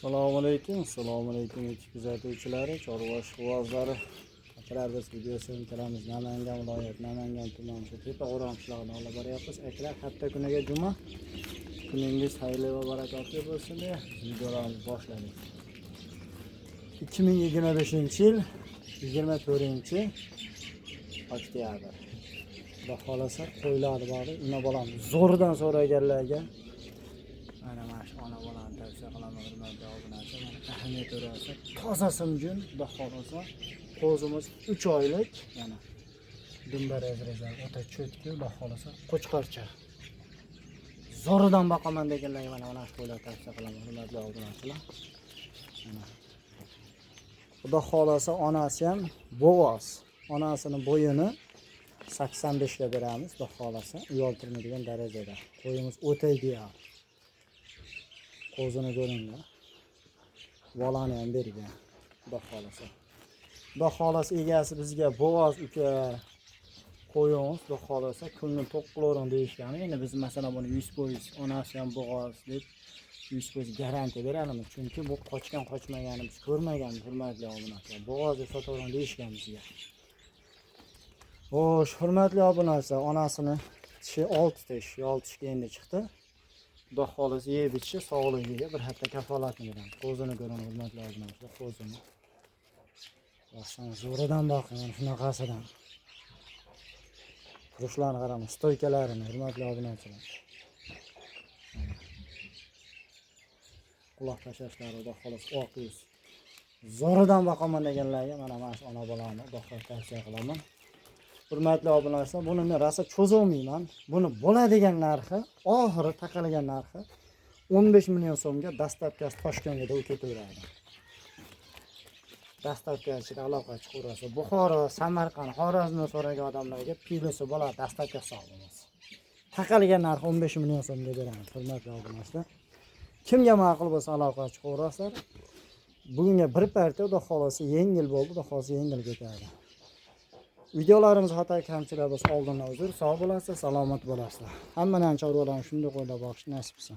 Assalomu alaykum YouTube kuzatuvchilari, chorva shuvozlari. Aklar biz videosini qilamiz. Namangan viloyat, Namangan tumani shu tepa O'ron qishlog'ida olib boryapmiz. Aklar hafta kuniga juma. Kuningiz xayrli va barakatli bo'lsin deb videolarni boshladik. 2025-yil 24-oktyabr. Xudo xolasa qo'ylarni bor, ina bolam zo'ridan so'raganlarga mana shu ona bolani tavsiya qilaman, hurmatli obunachi. Ahamiyat berasa, toza simjun, xudo xolasa qo'zimiz 3 oylik, mana dumbar ezrezar o'ta cho'tki, xudo xolasa qo'chqorcha. Zo'ridan boqaman deganlarga mana shu qo'ylar tavsiya qilaman, hurmatli obunachilar. Xudo xolasa onasi ham bo'g'oz. Onasining bo'yini 85 ga beramiz, xudo xolasa, uyoltirmaydigan darajada. Qo'yimiz o'taydi ya. Qo'zini ko'ringlar. Bolani ham bergan, xudo xolasa. Xudo xolasa egasi bizga bo'g'oz uka qo'yimiz, xudo xolasa ko'ngil to'q qilavering deyishgani. Endi biz masalan buni 100% onasi ham bo'g'oz deb 100% garantiya beramiz. Chunki bu qochmaganimiz ko'rmaganmiz, hurmatli obunachilar. Bo'g'oz deb sotavering deyishgan bizga. Xo'sh, hurmatli obunachilar, onasini tishi 6 tish, 6 tishga endi chiqdi. Xudo xolasa yeb ichishi sog'ligiga bir hafta kafolatni beramiz. Qo'zini ko'ring, hurmatli obunachilar, qo'zini. Boshdan zo'ridan boqing, shunaqasidan. Turishlarni qarang, stoykalarini, hurmatli obunachilar. Quloq tashlashlari, xudo xolasa oq yuz. Zo'ridan boqaman deganlarga mana shu ona bolani xudo xolasa tavsiya qilaman. Hurmatli obunachilar, buni men rosa cho'zolmayman. Buni bo'ladigan narxi, oxiri taqalgan narxi 15 million so'mga dastlabkasi Toshkentga o'tib ketaveradi. Dastlabkasi aloqachi qo'rasi Buxoro, Samarqand, Xorazmdan so'ragan odamlarga pilosi bo'ladi, dastlabkasi olamiz. Taqalgan narxi 15 million so'mga beramiz, hurmatli obunachilar. Kimga ma'qul bo'lsa aloqachi qo'raslar. Bugunga bir parcha xudo xolasa yengil bo'ldi, xudo xolasa yengil ketadi. Videolarimiz xato kamchilik bo'lsa oldindan uzr, sog' bo'lasizlar, salomat bo'lasizlar. Hammaning chorvalarni shunday qo'ylab boqish nasib qilsin.